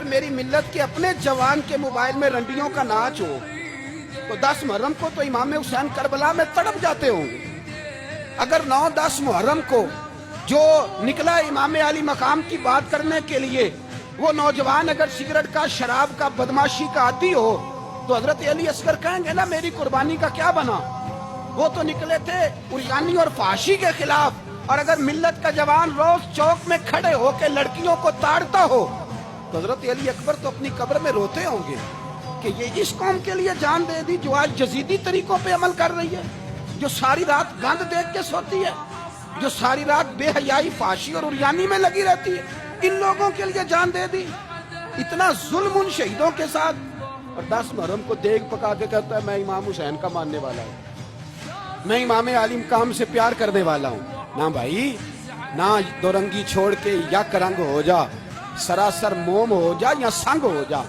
اگر میری ملت کے اپنے جوان کے موبائل میں رنڈیوں کا ناچ ہو تو 10 محرم کو تو امام حسین کربلا میں تڑپ جاتے ہوں گے. اگر 9-10 محرم کو جو نکلا امام علی مقام کی بات کرنے کے لیے وہ نوجوان اگر سگریٹ کا شراب کا بدماشی کا عادی ہو تو حضرت علی اصغر کہیں گے نا میری قربانی کا کیا بنا. وہ تو نکلے تھے عریانی اور فحاشی کے خلاف. اور اگر ملت کا جوان روز چوک میں کھڑے ہو کے لڑکیوں کو تاڑتا ہو تو حضرت علی اکبر تو اپنی قبر میں روتے ہوں گے کہ یہ اس قوم کے لیے جان دے دی جو آج جزیدی طریقوں پہ عمل کر رہی ہے, جو ساری رات گند دیکھ کے سوتی ہے, جو ساری رات بے حیائی فحاشی اور عریانی میں لگی رہتی ہے. ان لوگوں کے لیے جان دے دی. اتنا ظلم ان شہیدوں کے ساتھ. اور 10 محرم کو دیگ پکا کے کہتا ہے میں امام حسین کا ماننے والا ہوں, میں امام علی مقام سے پیار کرنے والا ہوں. نہ بھائی نہ, دو رنگی چھوڑ کے یک رنگ ہو جا, سراسر موم ہو جا یا سنگ ہو جا.